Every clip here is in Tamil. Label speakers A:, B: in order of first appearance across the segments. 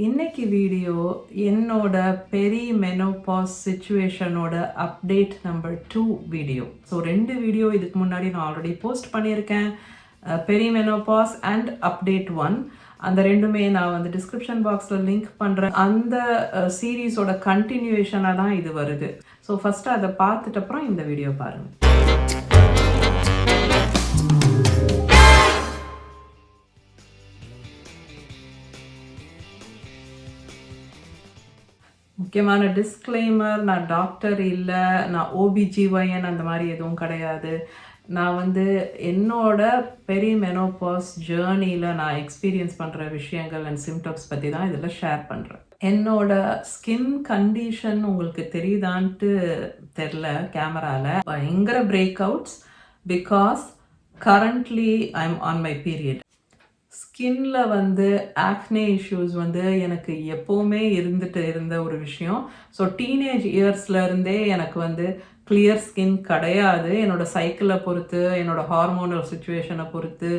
A: இன்னைக்கு வீடியோ என்னோட பெரிமெனோபாஸ் சிச்சுவேஷனோட update number 2 video. So 2 video இதுக்கு முன்னாடி நான் ஆல்ரெடி போஸ்ட் பண்ணியிருக்கேன், பெரிமெனோபாஸ் அண்ட் அப்டேட் 1. அந்த ரெண்டுமே நான் வந்து டிஸ்கிரிப்ஷன் பாக்ஸில் லிங்க் பண்ணுறேன். அந்த சீரீஸோட கண்டினியூவேஷனாக தான் இது வருது. ஸோ ஃபஸ்ட்டு அதை பார்த்துட்டு அப்புறம் இந்த வீடியோ பாருங்கள். முக்கியமான டிஸ்க்ளைமர், நான் டாக்டர் இல்லை, நான் ஓபிஜிஒய்என் அந்த மாதிரி எதுவும் கிடையாது. நான் வந்து என்னோட பெரிமெனோபாஸ் ஜேர்னியில் நான் எக்ஸ்பீரியன்ஸ் பண்ணுற விஷயங்கள் அண்ட் சிம்டம்ஸ் பற்றி தான் இதில் ஷேர் பண்ணுறேன். என்னோட ஸ்கின் கண்டிஷன் உங்களுக்கு தெரியுதான்ட்டு தெரில கேமராவில். பயங்கர break outs because currently I am on my period. ஸ்கின்ல வந்து ஆக்னே இஷ்யூஸ் வந்து எனக்கு எப்போவுமே இருந்த ஒரு விஷயம். ஸோ டீனேஜ் இயர்ஸ்லேருந்தே எனக்கு வந்து கிளியர் ஸ்கின் கிடையாது. என்னோடய சைக்கிளை பொறுத்து, என்னோடய ஹார்மோனல் சுச்சுவேஷனை பொறுத்து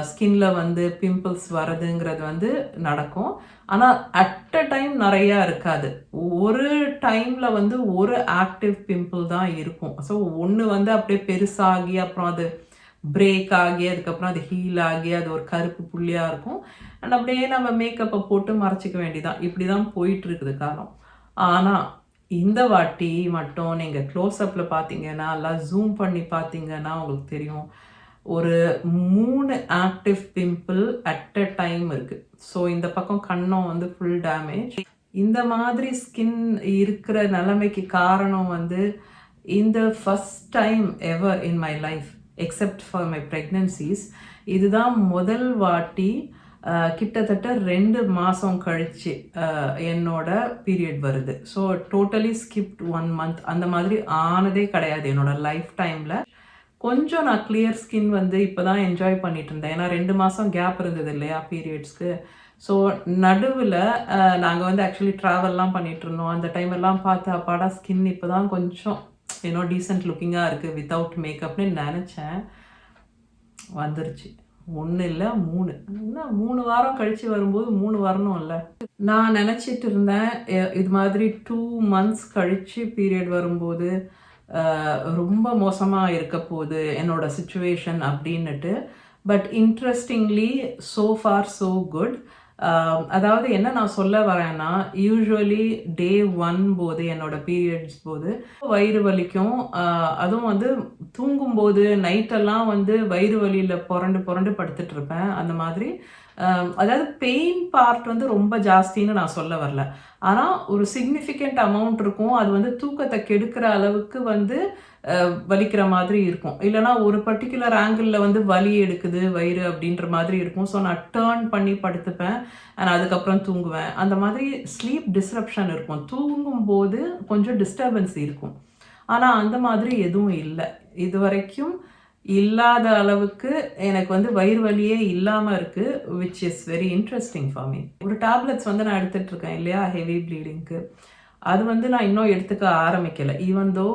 A: ஸ்கின்ல வந்து பிம்பிள்ஸ் வரதுங்கிறது வந்து நடக்கும். ஆனால் அட் அ டைம் நிறையா இருக்காது. ஒரு டைமில் வந்து ஒரு ஆக்டிவ் பிம்பிள் தான் இருக்கும். ஸோ ஒன்று வந்து அப்படியே பெருசாகி அப்புறம் அது பிரேக் ஆகி அதுக்கப்புறம் அது ஹீல் ஆகி அது ஒரு கருப்பு புள்ளியாக இருக்கும். அண்ட் அப்படியே நம்ம மேக்கப்பை போட்டு மறைச்சிக்க வேண்டியதான். இப்படி தான் போயிட்டுருக்குது காலம். ஆனால் இந்த வாட்டி மட்டும் நீங்கள் க்ளோஸ்அப்பில் பார்த்தீங்கன்னா, எல்லாம் ஜூம் பண்ணி பார்த்தீங்கன்னா உங்களுக்கு தெரியும், ஒரு 3 active pimple at a time இருக்குது. ஸோ இந்த பக்கம் கண்ணம் வந்து ஃபுல் டேமேஜ். இந்த மாதிரி ஸ்கின் இருக்கிற நிலைமைக்கு காரணம் வந்து இந்த first time ever in my life except for my pregnancies, இதுதான் முதல் வாட்டி கிட்டத்தட்ட 2 மாதம் கழித்து என்னோட பீரியட் வருது. So totally skipped 1 month. அந்த மாதிரி ஆனதே கிடையாது என்னோட லைஃப் டைமில். கொஞ்சம் நான் கிளியர் ஸ்கின் வந்து இப்போ தான் என்ஜாய் பண்ணிட்டு இருந்தேன். ஏன்னா 2 மாதம் கேப் இருந்தது இல்லையா பீரியட்ஸ்க்கு. ஸோ நடுவில் நாங்கள் வந்து ஆக்சுவலி ட்ராவல்லாம் பண்ணிகிட்டு இருந்தோம். அந்த டைம் எல்லாம் பார்த்து அப்பாடா ஸ்கின் இப்போ தான் கொஞ்சம் டீசென்ட் லுக்கிங்காக இருக்குது வித்தவுட் மேக்கப்னு நினச்சேன். வந்துருச்சு. 1 இல்லை 3. இன்னும் 3 வாரம் கழித்து வரும்போது 3 வரணும் இல்லை. நான் நினச்சிட்டு இருந்தேன் இது மாதிரி 2 மந்த்ஸ் கழித்து பீரியட் வரும்போது ரொம்ப மோசமாக இருக்க போகுது என்னோட சுச்சுவேஷன் அப்படின்னுட்டு. But interestingly so for so good. அதாவது என்ன நான் சொல்ல வரேன்னா, யூஸ்வலி டே 1 போது என்னோட பீரியட்ஸ் போது வயிறு வலிக்கும். அதுவும் வந்து தூங்கும்போது நைட்டெல்லாம் வந்து வயிறு வலியில் புரண்டு படுத்துட்டு இருப்பேன். அந்த மாதிரி அதாவது பெயின் பார்ட் வந்து ரொம்ப ஜாஸ்தின்னு நான் சொல்ல வரல. ஆனால் ஒரு சிக்னிஃபிகண்ட் அமௌண்ட் இருக்கும். அது வந்து தூக்கத்தை கெடுக்கிற அளவுக்கு வந்து வலிக்கிற மாதிரி இருக்கும். இல்லைனா ஒரு பர்டிகுலர் ஆங்கிளில் வந்து வலி எடுக்குது வயிறு அப்படின்ற மாதிரி இருக்கும். ஸோ நான் டேர்ன் பண்ணி படுத்துப்பேன் அண்ட் அதுக்கப்புறம் தூங்குவேன். அந்த மாதிரி ஸ்லீப் டிஸ்ரப்ஷன் இருக்கும். தூங்கும்போது கொஞ்சம் டிஸ்டர்பன்ஸ் இருக்கும். ஆனால் அந்த மாதிரி எதுவும் இல்லை. இது வரைக்கும் இல்லாத அளவுக்கு எனக்கு வந்து வயிறு வலியே இல்லாமல் இருக்குது, which is very interesting for me. ஒரு டேப்லெட்ஸ் வந்து நான் எடுத்துகிட்டு இருக்கேன் இல்லையா ஹெவி ப்ளீடிங்க்கு. அது வந்து நான் இன்னும் எடுத்துக்க ஆரம்பிக்கலை. Even though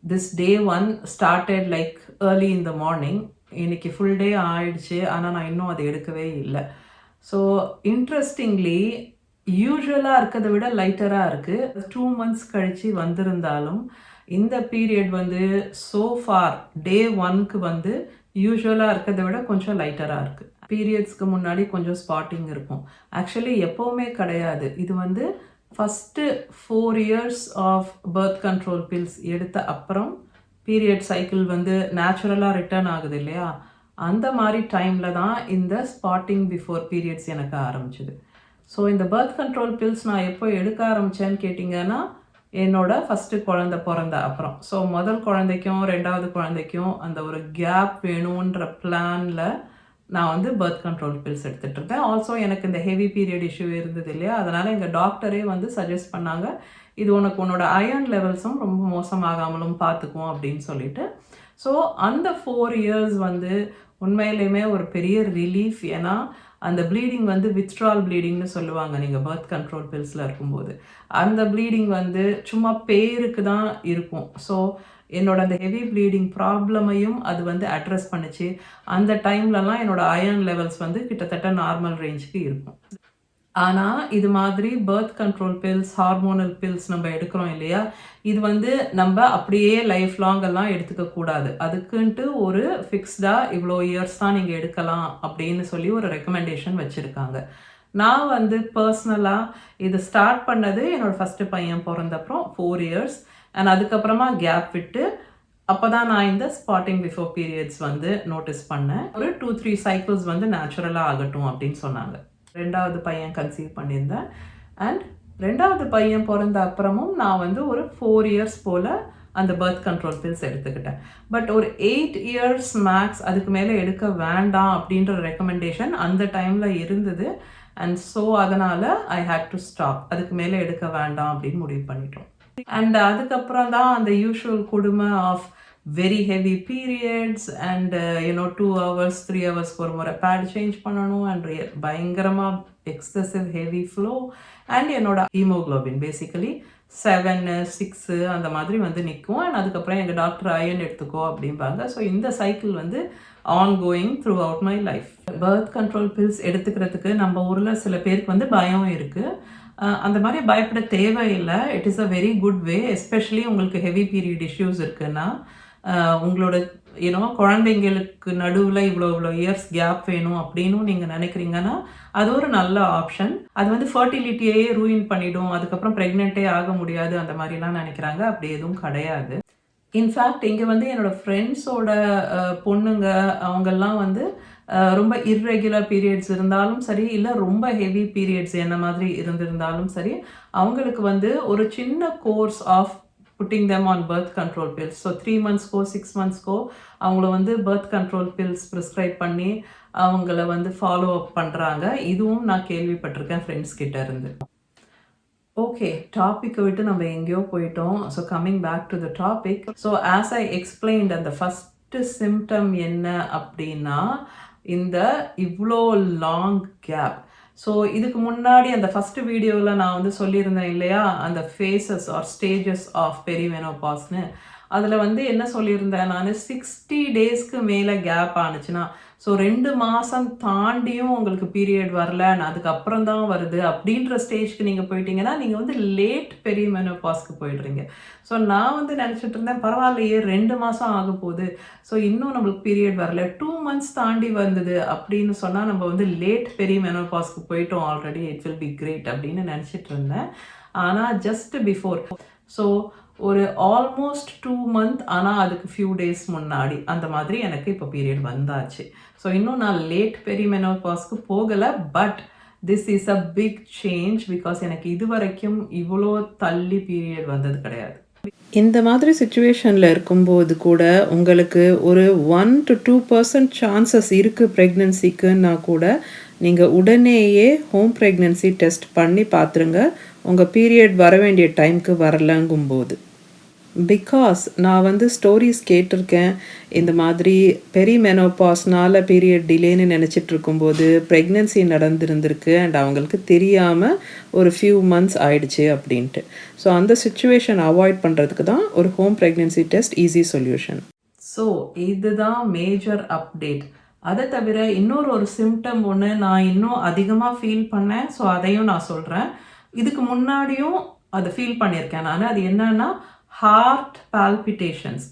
A: this day 1 started like early in the morning. இன்னைக்கு ஃபுல் டே ஆயிடுச்சு, ஆனால் நான் இன்னும் அதை எடுக்கவே இல்லை. ஸோ இன்ட்ரெஸ்டிங்லி யூஸ்வலாக இருக்கிறத விட லைட்டராக இருக்குது. 2 மந்த்ஸ் கழித்து வந்திருந்தாலும் இந்த பீரியட் வந்து ஸோ ஃபார் டே 1க்கு வந்து யூஸ்வலாக இருக்கிறத விட கொஞ்சம் லைட்டராக இருக்குது. பீரியட்ஸ்க்கு முன்னாடி கொஞ்சம் ஸ்பாட்டிங் இருக்கும். ஆக்சுவலி எப்போவுமே கிடையாது. இது வந்து first 4 years of birth control pills எடுத்த அப்புறம் பீரியட் சைக்கிள் வந்து நேச்சுரலாக ரிட்டர்ன் ஆகுது இல்லையா, அந்த மாதிரி டைமில் தான் இந்த ஸ்பாட்டிங் பிஃபோர் பீரியட்ஸ் எனக்கு ஆரம்பிச்சிது. ஸோ இந்த பர்த் கண்ட்ரோல் பில்ஸ் நான் எப்போ எடுக்க ஆரம்பித்தேன்னு கேட்டிங்கன்னா, என்னோட ஃபஸ்ட்டு குழந்தை பிறந்த அப்புறம். ஸோ முதல் குழந்தைக்கும் 2வது குழந்தைக்கும் அந்த ஒரு கேப் வேணுன்ற பிளானில் நான் வந்து பர்த் கண்ட்ரோல் பில்ஸ் எடுத்துகிட்டு இருந்தேன். ஆல்சோ எனக்கு இந்த ஹெவி பீரியட் இஷ்யூ இருந்தது இல்லையா, அதனால் எங்கள் டாக்டரே வந்து சஜஸ்ட் பண்ணாங்க, இது உன்னோட அயர்ன் லெவல்ஸும் ரொம்ப மோசமாகாமலும் பார்த்துக்கும் அப்படின்னு சொல்லிட்டு. ஸோ அந்த 4 இயர்ஸ் வந்து உண்மையிலேயுமே ஒரு பெரிய ரிலீஃப். ஏன்னா அந்த ப்ளீடிங் வந்து வித்ட்ரால் ப்ளீடிங்னு சொல்லுவாங்க நீங்கள் பர்த் கண்ட்ரோல் பில்ஸில் இருக்கும்போது. அந்த ப்ளீடிங் வந்து சும்மா பேருக்கு தான் இருக்கும். ஸோ என்னோட அந்த ஹெவி ப்ளீடிங் ப்ராப்ளமையும் அது வந்து அட்ரஸ் பண்ணுச்சு. அந்த டைம்லலாம் என்னோட அயர்ன் லெவல்ஸ் வந்து கிட்டத்தட்ட நார்மல் ரேஞ்சுக்கு இருக்கும். ஆனால் இது மாதிரி birth control pills, hormonal pills நம்ம எடுக்கிறோம் இல்லையா, இது வந்து நம்ம அப்படியே லைஃப் லாங் எல்லாம் எடுத்துக்கக்கூடாது. அதுக்குன்ட்டு ஒரு ஃபிக்ஸ்டாக இவ்வளோ இயர்ஸ் தான் நீங்கள் எடுக்கலாம் அப்படின்னு சொல்லி ஒரு ரெக்கமெண்டேஷன் வச்சுருக்காங்க. நான் வந்து பர்சனலாக இது ஸ்டார்ட் பண்ணது என்னோடய ஃபஸ்ட்டு பையன் பிறந்தப்புறம் 4 இயர்ஸ் அண்ட் அதுக்கப்புறமா கேப் விட்டு அப்போ தான் நான் இந்த ஸ்பாட்டிங் பிஃபோர் பீரியட்ஸ் வந்து நோட்டீஸ் பண்ணேன். ஒரு 2-3 சைக்கிள்ஸ் வந்து நேச்சுரலாக ஆகட்டும் அப்படின்னு சொன்னாங்க. 2வது பையன் கன்சீவ் பண்ணியிருந்தேன் அண்ட் 2வது பையன் பிறந்த அப்புறமும் நான் வந்து ஒரு 4 இயர்ஸ் போல் அந்த பர்த் கண்ட்ரோல் பில்ஸ் எடுத்துக்கிட்டேன். பட் ஒரு 8 இயர்ஸ் மேக்ஸ் அதுக்கு மேலே எடுக்க வேண்டாம் அப்படின்ற ரெக்கமெண்டேஷன் அந்த டைமில் இருந்தது அண்ட் ஸோ அதனால் ஐ ஹேட் டு ஸ்டாப். அதுக்கு மேலே எடுக்க வேண்டாம் அப்படின்னு முடிவு பண்ணிட்டோம். அண்ட் அதுக்கப்புறம் தான் அந்த யூஷுவல் கொடுமை of very heavy periods and 2 hours 3 ஹவர்ஸ்க்கு ஒரு முறை பேட் சேஞ்ச் பண்ணணும் அண்ட் பயங்கரமாக எக்ஸசிவ் ஹெவி ஃப்ளோ அண்ட் என்னோட ஹீமோக்ளோபின் பேசிக்கலி 7, 6 அந்த மாதிரி வந்து நிற்கும் அண்ட் அதுக்கப்புறம் எங்கள் டாக்டர் அயன் எடுத்துக்கோ அப்படிம்பாங்க. ஸோ இந்த சைக்கிள் வந்து ongoing throughout my life. Birth control pills எடுத்துக்கிறதுக்கு நம்ம ஊரில் சில பேருக்கு வந்து பயம் இருக்குது. அந்த மாதிரி பயப்பட தேவையில்லை. It is a very good way. Especially உங்களுக்கு ஹெவி பீரியட் இஷ்யூஸ் இருக்குன்னா உங்களோட குழந்தைங்களுக்கு நடுவில் இவ்வளோ இயர்ஸ் கேப் வேணும் அப்படின்னு நீங்கள் நினைக்கிறீங்கன்னா அது ஒரு நல்ல ஆப்ஷன். அது வந்து ஃபர்டிலிட்டியே ரூயின் பண்ணிடும், அதுக்கப்புறம் ப்ரெக்னென்ட்டே ஆக முடியாது அந்த மாதிரிலாம் நினைக்கிறாங்க. அப்படி எதுவும் கிடையாது. இன்ஃபேக்ட் இங்கே வந்து என்னோடய ஃப்ரெண்ட்ஸோட பொண்ணுங்க அவங்கெல்லாம் வந்து ரொம்ப இர்ரெகுலர் பீரியட்ஸ் இருந்தாலும் சரி, இல்லை ரொம்ப ஹெவி பீரியட்ஸ் என்ன மாதிரி இருந்திருந்தாலும் சரி, அவங்களுக்கு வந்து ஒரு சின்ன course of putting them on birth control pills. So 3 monthsக்கோ 6 monthsக்கோ அவங்கள வந்து பர்த் கண்ட்ரோல் பில்ஸ் ப்ரிஸ்கிரைப் பண்ணி அவங்கள வந்து ஃபாலோ அப் பண்ணுறாங்க. இதுவும் நான் கேள்விப்பட்டிருக்கேன் ஃப்ரெண்ட்ஸ் கிட்ட இருந்து. ஓகே, டாப்பிக்கை விட்டு நம்ம எங்கேயோ போயிட்டோம். So coming back to the topic. So as I explained, அந்த ஃபஸ்ட்டு சிம்டம் என்ன அப்படின்னா இந்த இவ்வளோ லாங் கேப். ஸோ இதுக்கு முன்னாடி அந்த ஃபஸ்ட்டு வீடியோவில் நான் வந்து சொல்லியிருந்தேன் இல்லையா, அந்த ஃபேஸஸ் ஆர் ஸ்டேஜஸ் ஆஃப் பெரிமெனோபாஸ்னு. அதில் வந்து என்ன சொல்லியிருந்தேன் நான், 60 daysக்கு மேலே கேப் ஆனிச்சுன்னா, ஸோ 2 மாதம் தாண்டியும் உங்களுக்கு பீரியட் வரல, அதுக்கப்புறம் தான் வருது அப்படின்ற ஸ்டேஜ்க்கு நீங்கள் போயிட்டீங்கன்னா நீங்கள் வந்து லேட் பெரிமெனோபாஸ்க்கு போயிடுறீங்க. ஸோ நான் வந்து நினச்சிட்டு இருந்தேன், பரவாயில்லையே 2 மாதம் ஆக போகுது, ஸோ இன்னும் நம்மளுக்கு பீரியட் வரல, 2 months தாண்டி வந்தது அப்படின்னு சொன்னால் நம்ம வந்து லேட் பெரிமெனோபாஸ்க்கு போயிட்டோம் already, it will be great அப்படின்னு நினச்சிட்டு இருந்தேன். ஆனால் ஜஸ்ட் பிஃபோர், ஸோ ஒரு ஆல்மோஸ்ட் 2 months, ஆனால் அதுக்கு ஃபியூ டேஸ் முன்னாடி அந்த மாதிரி எனக்கு இப்போ பீரியட் வந்தாச்சு. ஸோ இன்னும் நான் லேட் பெரிமெனோபாஸ்க்கு போகலை. But this is a big change because எனக்கு இது வரைக்கும் இவ்வளோ தள்ளி பீரியட் வந்தது கிடையாது. இந்த மாதிரி சுச்சுவேஷனில் இருக்கும்போது கூட உங்களுக்கு ஒரு 1 to 2% சான்சஸ் இருக்குது ப்ரெக்னென்சிக்குன்னா கூட நீங்கள் உடனேயே ஹோம் ப்ரெக்னென்சி டெஸ்ட் பண்ணி பார்த்துருங்க, உங்கள் பீரியட் வர வேண்டிய டைமுக்கு வரலங்கும்போது. பிகாஸ் நான் வந்து ஸ்டோரிஸ் கேட்டிருக்கேன், இந்த மாதிரி பெரிமெனோபாஸ்னால் பீரியட் டிலேன்னு நினச்சிட்டு இருக்கும்போது ப்ரெக்னென்சி நடந்திருந்திருக்கு அண்ட் அவங்களுக்கு தெரியாமல் ஒரு ஃபியூ months ஆயிடுச்சு அப்படின்ட்டு. ஸோ அந்த சுச்சுவேஷன் அவாய்ட் பண்ணுறதுக்கு தான் ஒரு home pregnancy test easy solution. So இதுதான் மேஜர் அப்டேட். அதை தவிர இன்னொரு சிம்டம் ஒன்று நான் இன்னும் அதிகமாக ஃபீல் பண்ணேன். ஸோ அதையும் நான் சொல்கிறேன். இதுக்கு முன்னாடியும் அதை ஃபீல் பண்ணியிருக்கேன் நான். அது என்னன்னா ஹார்ட் பால்பிட்டேஷன்ஸ்.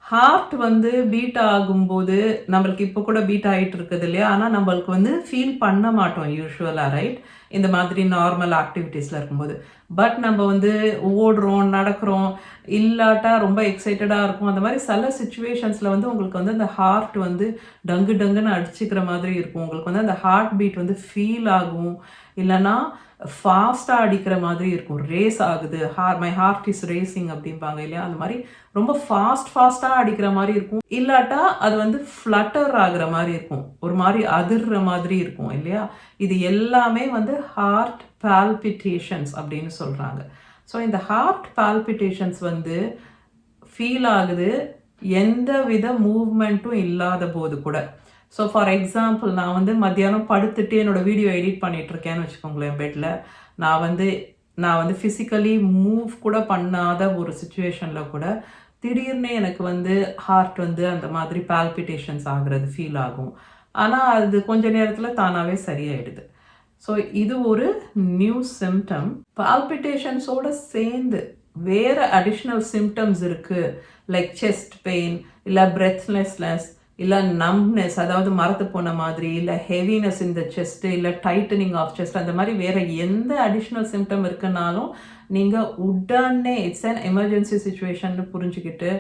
A: ஹார்ட் வந்து பீட் ஆகும்போது நம்மளுக்கு இப்போ கூட பீட் ஆகிட்டு இருக்குது இல்லையா, ஆனால் நம்மளுக்கு வந்து ஃபீல் பண்ண மாட்டோம் யூஸ்வலாக, ரைட், இந்த மாதிரி நார்மல் ஆக்டிவிட்டீஸில் இருக்கும்போது. பட் நம்ம வந்து ஓடுறோம், நடக்கிறோம், இல்லாட்டா ரொம்ப எக்ஸைட்டடாக இருக்கும். அந்த மாதிரி சில சுச்சுவேஷன்ஸில் வந்து உங்களுக்கு வந்து அந்த ஹார்ட் வந்து டங்கு டங்குன்னு அடிச்சுக்கிற மாதிரி இருக்கும். உங்களுக்கு வந்து அந்த ஹார்ட் பீட் வந்து ஃபீல் ஆகும், இல்லைன்னா ஃபாஸ்ட்டாக அடிக்கிற மாதிரி இருக்கும், ரேஸ் ஆகுது, மை ஹார்ட் இஸ் ரேசிங் அப்படிம்பாங்க இல்லையா, அந்த மாதிரி ரொம்ப ஃபாஸ்ட்டாக அடிக்கிற மாதிரி இருக்கும். இல்லாட்டா அது வந்து ஃப்ளட்டர் ஆகுற மாதிரி இருக்கும், ஒரு மாதிரி அதிர்ற மாதிரி இருக்கும் இல்லையா. இது எல்லாமே வந்து ஹார்ட் பால்பிட்டேஷன்ஸ் அப்படின்னு சொல்கிறாங்க. ஸோ இந்த ஹார்ட் பால்பிட்டேஷன்ஸ் வந்து ஃபீல் ஆகுது எந்த வித மூவ்மெண்ட்டும் இல்லாத போது கூட. ஸோ ஃபார் எக்ஸாம்பிள், நான் வந்து மத்தியானம் படுத்துட்டு என்னோடய வீடியோ எடிட் பண்ணிகிட்ருக்கேன்னு வச்சுக்கோங்களேன் பெட்டில். நான் வந்து ஃபிசிக்கலி மூவ் கூட பண்ணாத ஒரு சுச்சுவேஷனில் கூட திடீர்னு எனக்கு வந்து ஹார்ட் வந்து அந்த மாதிரி பால்பிட்டேஷன்ஸ் ஆகுறது ஃபீல் ஆகும். ஆனால் அது கொஞ்ச நேரத்தில் தானாகவே சரியாயிடுது. ஸோ இது ஒரு நியூ சிம்டம். பால்பிட்டேஷன்ஸோட சேர்ந்து வேறு அடிஷ்னல் சிம்டம்ஸ் இருக்குது. லைக் செஸ்ட் பெயின், இல்லை பிரெத்லெஸ்னஸ், இல்லை நம்னஸ், அதாவது மரத்து போன மாதிரி, இல்லை ஹெவினஸ் இந்த செஸ்ட்டு, இல்லை டைட்டனிங் ஆஃப் செஸ்ட், அந்த மாதிரி வேறு எந்த அடிஷ்னல் சிம்டம் இருக்குன்னாலும் நீங்கள் உடனே இட்ஸ் அன் எமர்ஜென்சி சுச்சுவேஷன் புரிஞ்சுக்கிட்டு,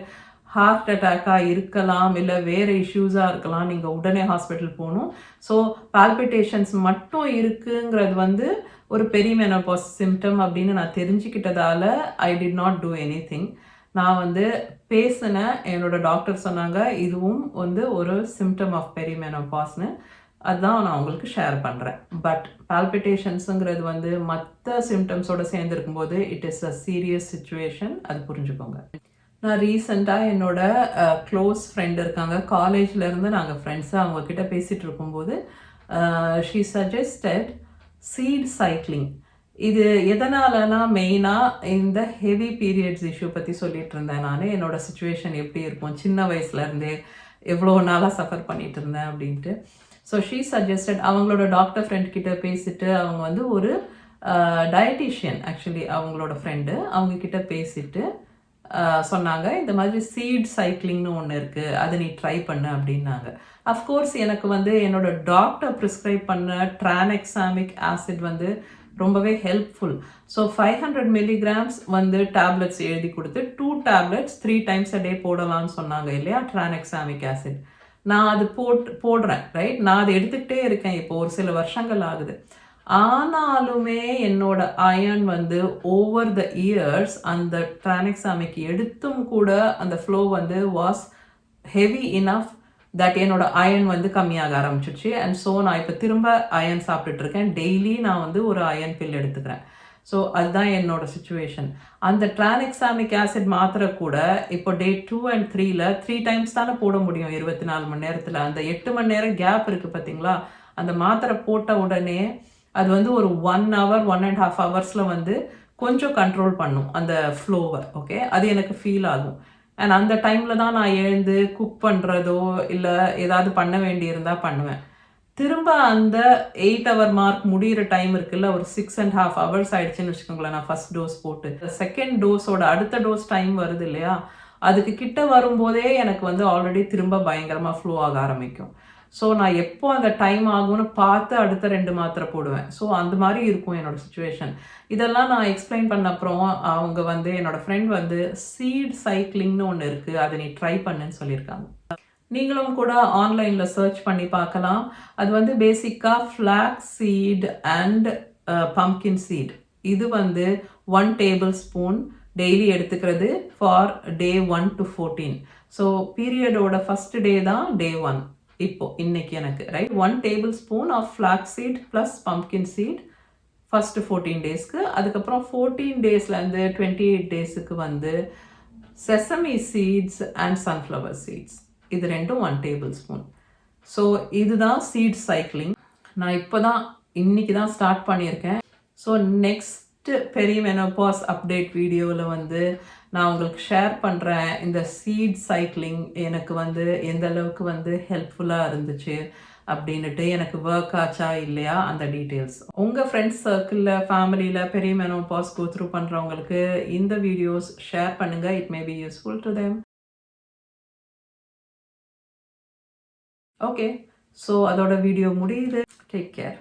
A: ஹார்ட் அட்டாக்காக இருக்கலாம், இல்லை வேறு இஷ்யூஸாக இருக்கலாம், நீங்கள் உடனே ஹாஸ்பிட்டல் போகணும். ஸோ பால்பிட்டேஷன்ஸ் மட்டும் இருக்குங்கிறது ஒரு பெரிமெனோபாஸ் சிம்டம் அப்படின்னு நான் தெரிஞ்சுக்கிட்டதால I did not do anything. நான் பேசினேன், என்னோட டாக்டர் சொன்னாங்க இதுவும் ஒரு சிம்டம் ஆஃப் பெரிமெனோபாஸ்னு. அதுதான் நான் உங்களுக்கு ஷேர் பண்ணுறேன். பட் பால்பிட்டேஷன்ஸுங்கிறது மற்ற சிம்டம்ஸோடு சேர்ந்து இருக்கும்போது it is a serious situation, அது புரிஞ்சுக்கோங்க. நான் ரீசெண்டாக என்னோட க்ளோஸ் ஃப்ரெண்ட் இருக்காங்க, காலேஜ்லேருந்து நாங்கள் ஃப்ரெண்ட்ஸாக அவங்கக்கிட்ட பேசிகிட்டு இருக்கும்போது ஷீ சஜஸ்டட் சீட் சைக்கிளிங். இது எதனாலனா மெயினாக இந்த ஹெவி பீரியட்ஸ் இஷ்யூ பற்றி சொல்லிட்டு இருந்தேன். நான் என்னோட சுச்சுவேஷன் எப்படி இருக்கும், சின்ன வயசுலேருந்தே எவ்வளோ நாளாக சஃபர் பண்ணிட்டு இருந்தேன் அப்படின்ட்டு. ஸோ ஷீ சஜஸ்டட், அவங்களோட டாக்டர் ஃப்ரெண்ட் கிட்ட பேசிட்டு அவங்க ஒரு டயட்டிஷியன் ஆக்சுவலி அவங்களோட ஃப்ரெண்டு, அவங்கக்கிட்ட பேசிட்டு சொன்னாங்க இந்த மாதிரி சீட் சைக்கிளிங்னு ஒன்று இருக்குது, அதை நீ ட்ரை பண்ணு அப்படின்னாங்க. அஃப்கோர்ஸ் எனக்கு என்னோட டாக்டர் ப்ரிஸ்கிரைப் பண்ண ட்ரானெக்ஸாமிக் ஆசிட் ரொம்பவே ஹெல்ப்ஃபுல். ஸோ 500 milligrams டேப்லெட்ஸ் எழுதி கொடுத்து 2 tablets 3 times a day போடலான்னு சொன்னாங்க இல்லையா, ட்ரானெக்ஸாமிக் ஆசிட். நான் அது போடுறேன் ரைட், நான் அதை எடுத்துக்கிட்டே இருக்கேன் இப்போ ஒரு சில வருஷங்கள் ஆகுது. ஆனாலுமே என்னோட அயன் ஓவர் த இயர்ஸ் அந்த ட்ரானெக்ஸாமிக் எடுத்தும் கூட அந்த flow was heavy enough that என்னோட அயன் கம்மியாக ஆரம்பிச்சிருச்சு. அண்ட் ஸோ நான் இப்போ திரும்ப அயன் சாப்பிட்டுட்டு இருக்கேன். டெய்லி நான் ஒரு அயன் பில் எடுத்துக்கிறேன். ஸோ அதுதான் என்னோட சுச்சுவேஷன். அந்த ட்ரானெக்ஸாமிக் ஆசிட் மாத்திரை கூட இப்போ டே 2 and 3ல 3 times தானே போட முடியும் 24 மணி நேரத்தில். அந்த 8 மணி நேரம் கேப் இருக்குது பார்த்தீங்களா, அந்த மாத்திரை போட்ட உடனே அது ஒரு 1 hour 1.5 hours கொஞ்சம் கண்ட்ரோல் பண்ணும் அந்த ஃப்ளோவை. ஓகே, அது எனக்கு ஃபீல் ஆகும். அண்ட் அந்த டைமில் தான் நான் எழுந்து குக் பண்ணுறதோ இல்லை ஏதாவது பண்ண வேண்டியிருந்தால் பண்ணுவேன். திரும்ப அந்த 8 hour மார்க் முடிகிற டைம் இருக்குல்ல, ஒரு 6.5 hours ஆயிடுச்சுன்னு வச்சுக்கோங்களேன். நான் ஃபர்ஸ்ட் டோஸ் போட்டு செகண்ட் டோஸோட அடுத்த டோஸ் டைம் வருது இல்லையா, அதுக்கு கிட்ட வரும்போதே எனக்கு ஆல்ரெடி திரும்ப பயங்கரமாக ஃப்ளோ ஆக ஆரம்பிக்கும். ஸோ நான் எப்போ அந்த டைம் ஆகும்னு பார்த்து அடுத்த 2 மாத்திரை போடுவேன். ஸோ அந்த மாதிரி இருக்கும் என்னோட சுச்சுவேஷன். இதெல்லாம் நான் எக்ஸ்பிளைன் பண்ண அப்புறம் அவங்க என்னோட ஃப்ரெண்ட் சீட் சைக்கிளிங்னு ஒன்று இருக்குது, அதை நீ ட்ரை பண்ணுன்னு சொல்லியிருக்காங்க. நீங்களும் கூட ஆன்லைனில் சர்ச் பண்ணி பார்க்கலாம். அது பேசிக்காக flax seed and pumpkin seed. இது 1 tablespoon டெய்லி எடுத்துக்கிறது ஃபார் டே 1 to 14. ஸோ பீரியடோட ஃபஸ்ட் டே தான் டே 1. இன்னைக்கு எனக்கு right 1 tablespoon of flax seed plus pumpkin seed first 14 daysக்கு. அதுக்கப்புறம் 14 daysலேருந்து 28 daysக்கு sesame seeds and sunflower seeds, இது ரெண்டும் 1 tablespoon. ஸோ இதுதான் சீட் சைக்கிளிங். நான் இன்னைக்கு தான் ஸ்டார்ட் பண்ணியிருக்கேன். ஸோ நெக்ஸ்ட் பெரிமெனோபாஸ் அப்டேட் வீடியோவில் நான் உங்களுக்கு ஷேர் பண்ணுறேன் இந்த சீட் சைக்கிளிங் எனக்கு எந்த அளவுக்கு ஹெல்ப்ஃபுல்லாக இருந்துச்சு அப்படின்னுட்டு, எனக்கு ஒர்க் ஆச்சா இல்லையா அந்த டீட்டெயில்ஸ். உங்கள் ஃப்ரெண்ட்ஸ் சர்க்கிளில் ஃபேமிலியில் பெரிமெனோபாஸ் கோ த்ரூ பண்ணுறவங்களுக்கு இந்த வீடியோஸ் ஷேர் பண்ணுங்கள். It may be useful to them. Okay, so அதோட வீடியோ முடியுது. Take care.